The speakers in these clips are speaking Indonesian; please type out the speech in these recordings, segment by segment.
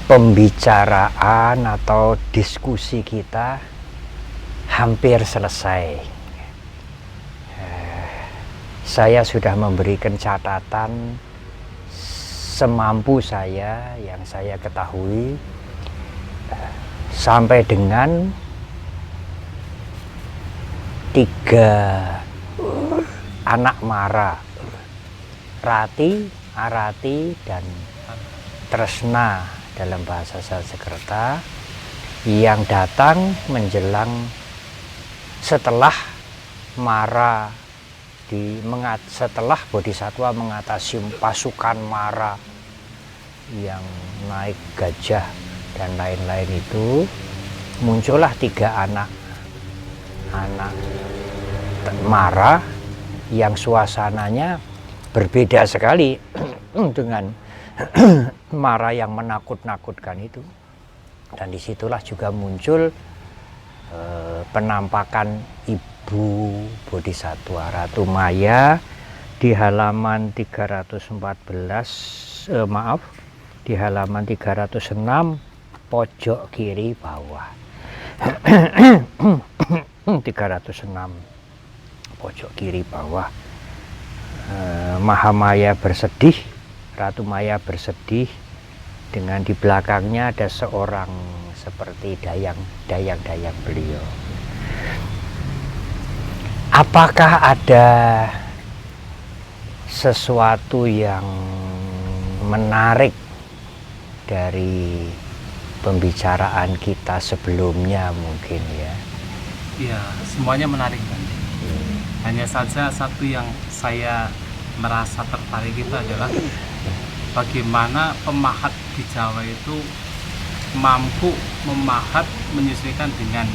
Pembicaraan atau diskusi kita hampir selesai. Saya sudah memberikan catatan semampu saya yang saya ketahui sampai dengan 3 anak Mara, Rati, Arati, dan Tresna dalam bahasa Sanskerta, yang datang menjelang setelah Mara setelah Bodhisatwa mengatasi pasukan Mara yang naik gajah dan lain-lain itu, muncullah 3 anak Mara yang suasananya berbeda sekali dengan Mara yang menakut-nakutkan itu. Dan disitulah juga muncul penampakan Ibu Bodhisatwa Ratu Maya di halaman 314 di halaman 306 pojok kiri bawah. 306 pojok kiri bawah. Mahamaya bersedih, Ratu Maya bersedih, dengan di belakangnya ada seorang seperti dayang beliau. Apakah ada sesuatu yang menarik dari pembicaraan kita sebelumnya mungkin ya? Ya, semuanya menarik kan. Hanya saja satu yang saya merasa tertarik itu adalah bagaimana pemahat di Jawa itu mampu memahat menyesuaikan dengan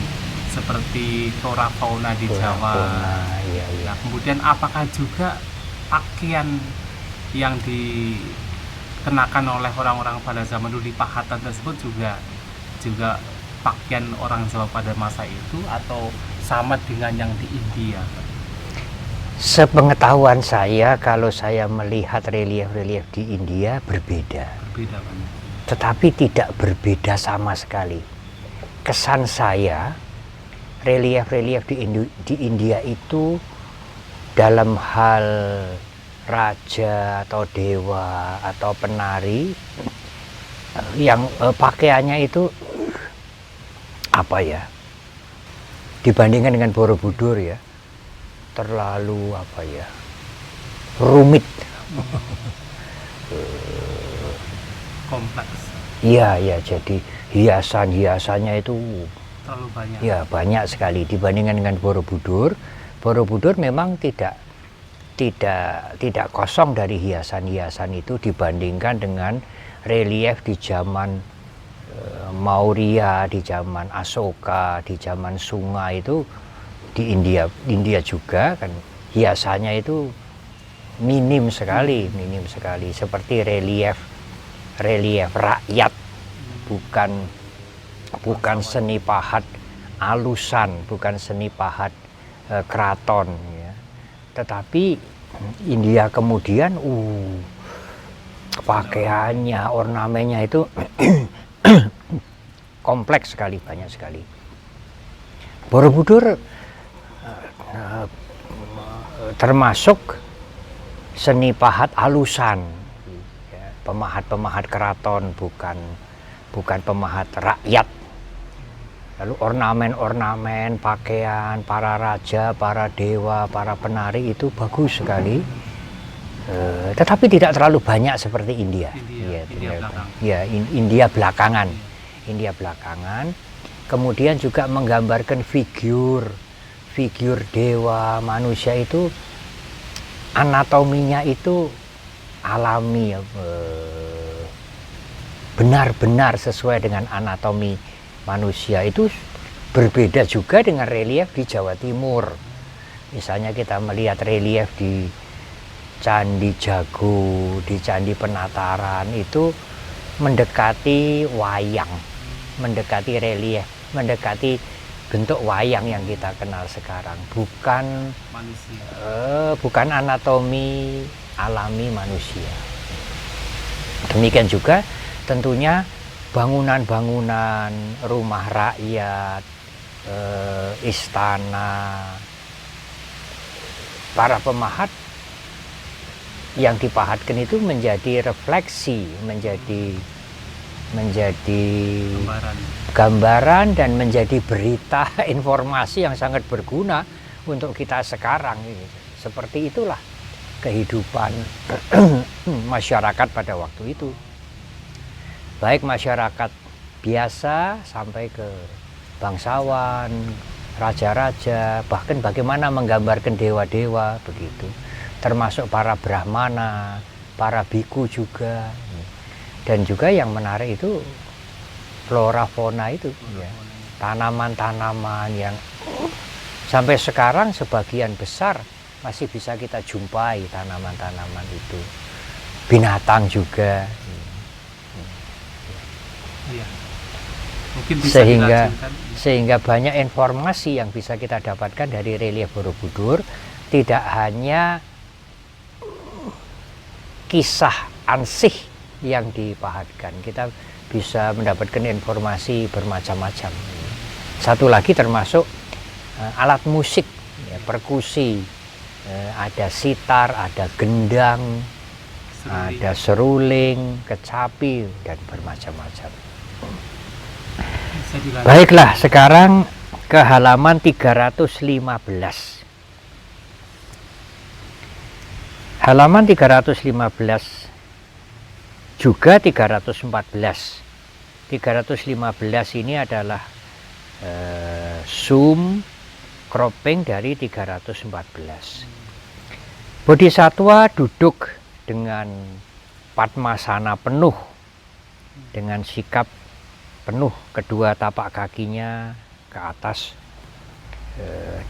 seperti flora fauna di Jawa. Iya. Nah, kemudian apakah juga pakaian yang dikenakan oleh orang-orang pada zaman dulu di pahatan tersebut juga pakaian orang Jawa pada masa itu atau sama dengan yang di India? Sepengetahuan saya, kalau saya melihat relief-relief di India berbeda Banyak. Tetapi tidak berbeda sama sekali. Kesan saya, relief-relief di India itu dalam hal raja atau dewa atau penari yang pakaiannya itu apa ya, dibandingkan dengan Borobudur ya, terlalu apa ya, rumit, Kompleks. Iya, jadi hiasannya itu Terlalu banyak. Ya, banyak sekali dibandingkan dengan Borobudur. Borobudur memang tidak kosong dari hiasan-hiasan itu dibandingkan dengan relief di zaman Maurya, di zaman Asoka, di zaman Sunga itu di India juga kan hiasannya itu minim sekali seperti relief rakyat, bukan seni pahat alusan, bukan seni pahat keraton ya. Tetapi India kemudian pakaiannya, ornamennya itu kompleks sekali, banyak sekali. Borobudur termasuk seni pahat alusan, pemahat keraton, bukan pemahat rakyat. Lalu ornamen pakaian para raja, para dewa, para penari itu bagus sekali, tetapi tidak terlalu banyak seperti India. India belakangan. Kemudian juga menggambarkan figur dewa, manusia itu anatominya itu alami, benar-benar sesuai dengan anatomi manusia. Itu berbeda juga dengan relief di Jawa Timur. Misalnya kita melihat relief di Candi Jago, di Candi Penataran itu mendekati wayang, mendekati relief, mendekati bentuk wayang yang kita kenal sekarang, bukan manusia. Bukan anatomi alami manusia. Demikian juga tentunya bangunan-bangunan rumah rakyat, istana, para pemahat yang dipahatkan itu menjadi refleksi, menjadi gambaran dan menjadi berita informasi yang sangat berguna untuk kita sekarang. Seperti itulah kehidupan masyarakat pada waktu itu, baik masyarakat biasa sampai ke bangsawan, raja-raja, bahkan bagaimana menggambarkan dewa-dewa begitu, termasuk para brahmana, para biku juga. Dan juga yang menarik itu flora fauna itu, ya, tanaman-tanaman yang sampai sekarang sebagian besar masih bisa kita jumpai tanaman-tanaman itu, binatang juga. Ya. Mungkin bisa sehingga banyak informasi yang bisa kita dapatkan dari relief Borobudur, tidak hanya kisah ansih yang dipahatkan, kita bisa mendapatkan informasi bermacam-macam. Satu lagi termasuk alat musik, ya, perkusi, ada sitar, ada gendang, ada seruling, kecapi, dan bermacam-macam. Baiklah, sekarang ke halaman 315. Halaman 315 juga 314. 315 ini adalah zoom cropping dari 314. Bodhisatwa duduk dengan padmasana penuh, dengan sikap penuh, kedua tapak kakinya ke atas,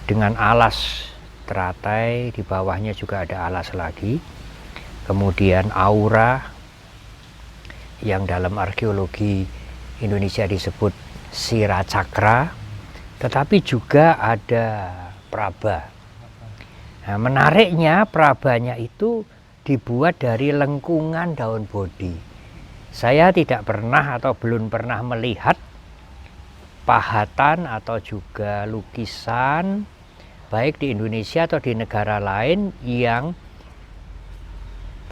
dengan alas teratai, di bawahnya juga ada alas lagi. Kemudian aura yang dalam arkeologi Indonesia disebut sira cakra, tetapi juga ada praba. Nah, menariknya prabanya itu dibuat dari lengkungan daun bodi. Saya tidak pernah atau belum pernah melihat pahatan atau juga lukisan baik di Indonesia atau di negara lain yang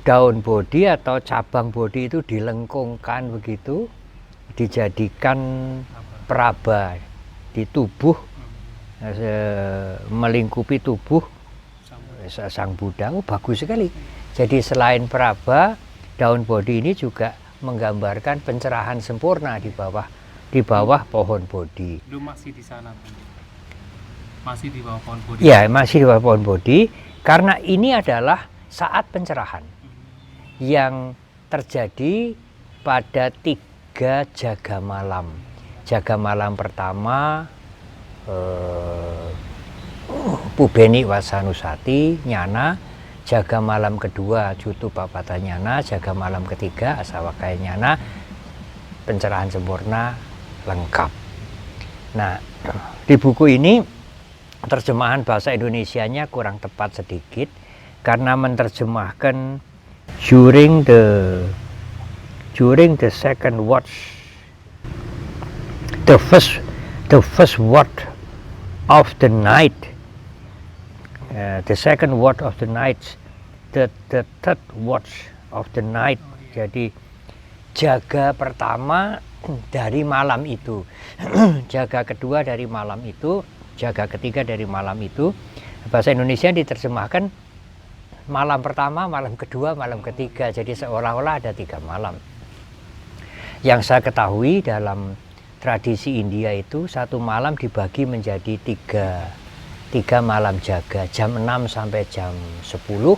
daun bodi atau cabang bodi itu dilengkungkan begitu, dijadikan praba di tubuh, melingkupi tubuh sang Buddha. Oh, bagus sekali. Jadi selain praba, daun bodi ini juga menggambarkan pencerahan sempurna di bawah pohon bodi. Lu masih di sana, masih di bawah pohon bodi? Ya, masih di bawah pohon bodi, karena ini adalah saat pencerahan yang terjadi pada 3 jaga malam. Jaga malam pertama Pubeni Wasanusati Nyana, jaga malam kedua Jutu Papata Nyana, jaga malam ketiga Asawakaya Nyana, pencerahan sempurna lengkap. Nah, di buku ini terjemahan bahasa Indonesianya kurang tepat sedikit karena menerjemahkan during the second watch, the first watch of the night, the second watch of the night, the third watch of the night. Jadi jaga pertama dari malam itu, jaga kedua dari malam itu, jaga ketiga dari malam itu. Bahasa Indonesia diterjemahkan malam pertama, malam kedua, malam ketiga. Jadi seolah-olah ada 3 malam. Yang saya ketahui dalam tradisi India itu 1 malam dibagi menjadi 3 malam jaga. Jam 6 sampai jam 10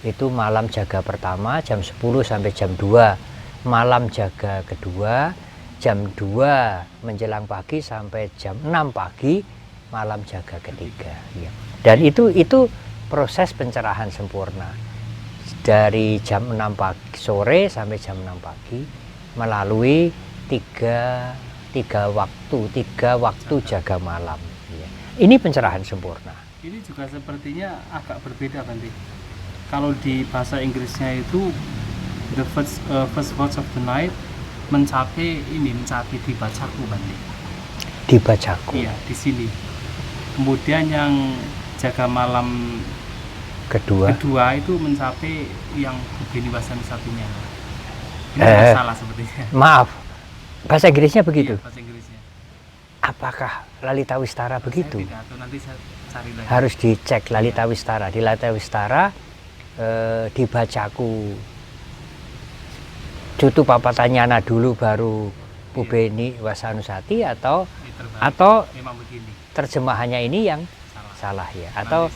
itu malam jaga pertama, jam 10 sampai jam 2 malam jaga kedua, jam 2 menjelang pagi sampai jam 6 pagi malam jaga ketiga. Ya. Dan itu proses pencerahan sempurna dari jam 6 pagi sore sampai jam 6 pagi melalui tiga waktu jaga malam. Ya. Ini pencerahan sempurna. Ini juga sepertinya agak berbeda Bante. Kalau di bahasa Inggrisnya itu the first watch of the night mencapai dibacaku Bante. Dibacaku. Iya, di sini. Kemudian yang jaga malam kedua itu mencapai yang Bini Wasami Satunya. Ini salah sepertinya. Maaf, bahasa Inggrisnya begitu. Iya, bahasa Inggrisnya. Apakah Lalita Wistara begitu? Saya tidak tahu, nanti saya cari lagi. Harus dicek Lalita Wistara. Di Lalita Wistara dibacaku Cutu Papatanyana dulu baru Beni Wasanusati atau memang begini. Terjemahannya ini yang salah ya, atau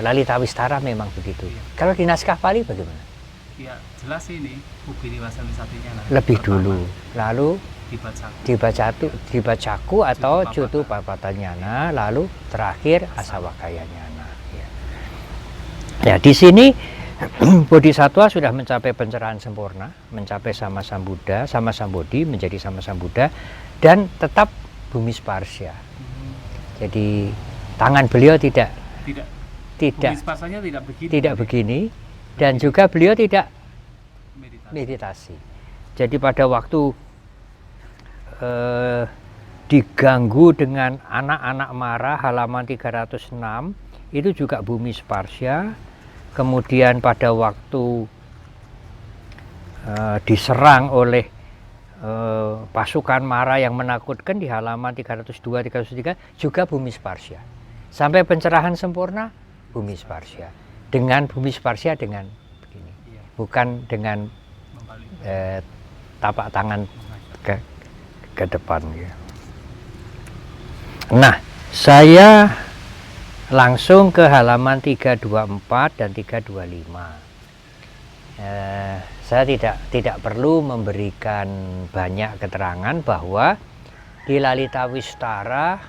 Lalita Wistara memang begitu. Iya. Kalau di naskah Pali bagaimana? Ya jelas ini Beni Wasanusatinya lebih dulu, lalu dibacaku atau Cutu Papatanyana, lalu terakhir Asawakayanyana. Ya, di sini Bodhisattva sudah mencapai pencerahan sempurna, mencapai sama Sambuddha, sama Sambodhi, menjadi sama Sambuddha, dan tetap bumi sparsya. Jadi tangan beliau tidak begini, dan juga beliau tidak meditasi. Jadi pada waktu diganggu dengan anak-anak marah, halaman 306 itu juga bumi sparsya. Kemudian pada waktu diserang oleh pasukan Mara yang menakutkan di halaman 302, 303 juga bumi sparsya. Sampai pencerahan sempurna bumi sparsya. Dengan bumi sparsya dengan begini. Bukan dengan tapak tangan ke depan ya. Nah, saya langsung ke halaman 324 dan 325. Saya tidak perlu memberikan banyak keterangan bahwa di Lalita Wistara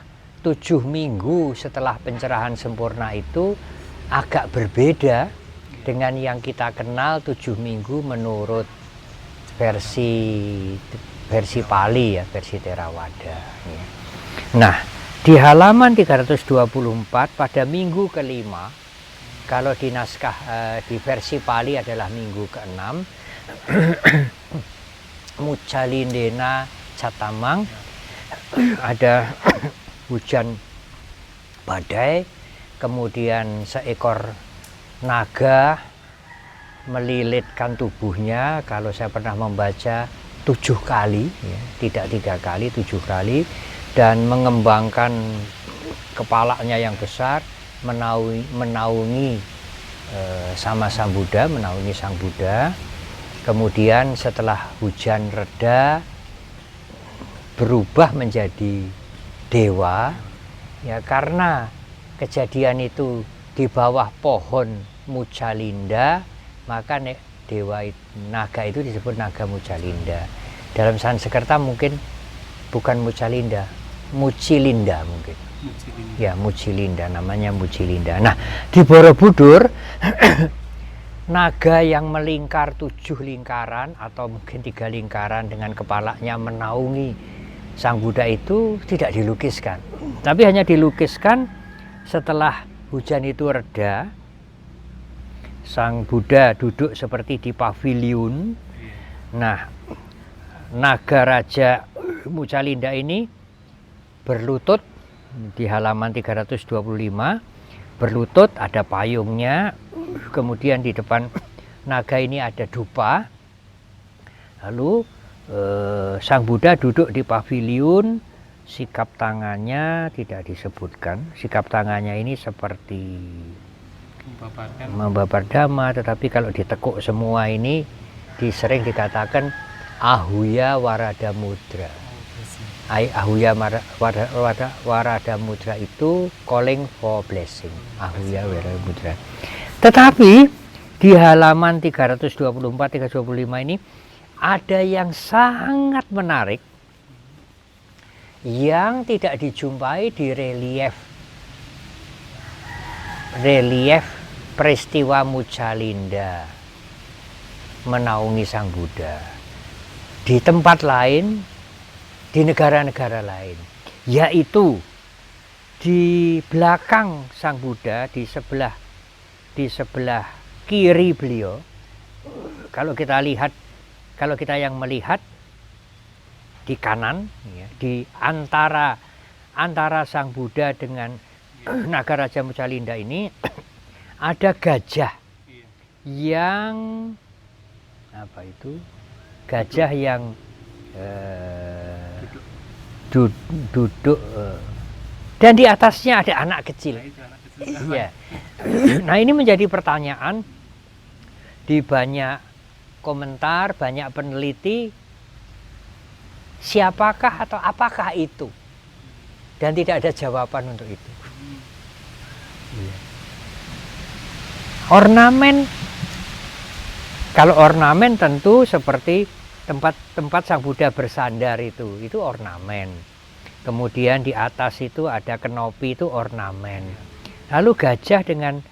7 minggu setelah pencerahan sempurna itu agak berbeda dengan yang kita kenal 7 minggu menurut versi Pali ya, versi Theravada. Nah, di halaman 324 pada minggu kelima, kalau di naskah di versi Pali adalah minggu ke-6, Mucalindena Catamang, ada hujan badai, kemudian seekor naga melilitkan tubuhnya. Kalau saya pernah membaca 7 kali, ya, tidak 3 kali, 7 kali, dan mengembangkan kepalanya yang besar, menaungi sama Sang Buddha, menaungi Sang Buddha. Kemudian setelah hujan reda berubah menjadi dewa, ya, karena kejadian itu di bawah pohon Mucalinda, maka dewa naga itu disebut naga Mucalinda. Dalam Sanskerta mungkin bukan Mucalinda, Mucilinda mungkin. Ya, Mucilinda, namanya Mucilinda. Nah, di Borobudur naga yang melingkar 7 lingkaran atau mungkin 3 lingkaran dengan kepalanya menaungi Sang Buddha itu tidak dilukiskan, tapi hanya dilukiskan setelah hujan itu reda. Sang Buddha duduk seperti di paviliun. Nah, naga Raja Mucalinda ini berlutut di halaman 325, berlutut, ada payungnya, kemudian di depan naga ini ada dupa. Lalu Sang Buddha duduk di paviliun, sikap tangannya tidak disebutkan. Sikap tangannya ini seperti membabar dhamma, tetapi kalau ditekuk semua ini sering dikatakan Ahuya Warada Mudra. Ahuya Warada Mudra itu calling for blessing. Ahuya Warada Mudra. Tetapi di halaman 324-325 ini ada yang sangat menarik yang tidak dijumpai di relief peristiwa Mucalinda menaungi Sang Buddha. di tempat lain, di negara-negara lain, yaitu di belakang Sang Buddha, di sebelah kiri beliau. Kalau kita yang melihat di kanan, ya, di antara Sang Buddha dengan naga Raja Mucalinda ini ada gajah yang apa itu? Gajah yang duduk dan di atasnya ada anak kecil. Iya. Nah, ini menjadi pertanyaan di banyak komentar, banyak peneliti, siapakah atau apakah itu? Dan tidak ada jawaban untuk itu. Iya. Ornamen, kalau ornamen tentu seperti tempat Sang Buddha bersandar itu ornamen. Kemudian di atas itu ada kenopi, itu ornamen. Lalu gajah dengan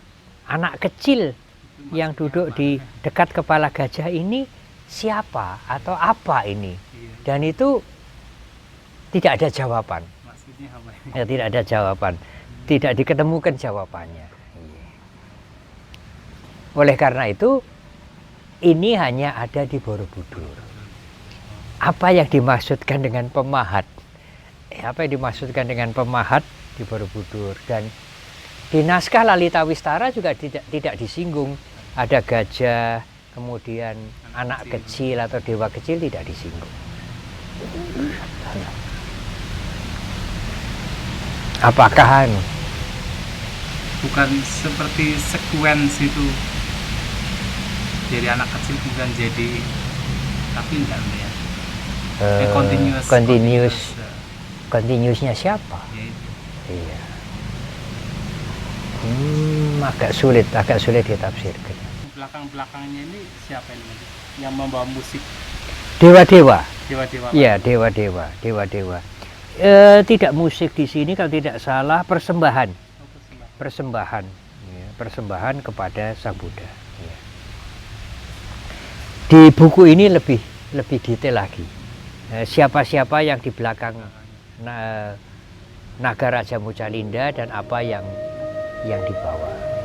anak kecil yang duduk di dekat kepala gajah ini siapa atau apa ini? Dan itu tidak ada jawaban. Ya, tidak ada jawaban. Tidak diketemukan jawabannya. Oleh karena itu, ini hanya ada di Borobudur. Apa yang dimaksudkan dengan pemahat? Apa yang dimaksudkan dengan pemahat di Borobudur? Dan di naskah Lalita Wistara juga tidak disinggung. Ada gajah, kemudian anak kecil atau dewa kecil tidak disinggung. Apakah bukan seperti sekuens itu, dari anak kecil kemudian jadi, tapi enggak ya. Continuousnya siapa? Ya, itu. Iya. Agak sulit ditafsirkan. Belakang-belakangnya ini siapa ini yang membawa musik? Dewa-dewa. Dewa-dewa. Iya, dewa-dewa. Tidak musik di sini kalau tidak salah persembahan. Persembahan. Ya, persembahan kepada Sang Buddha. Ya. Di buku ini lebih detail lagi. Siapa-siapa yang di belakang naga Raja Mucalinda dan apa yang dibawa.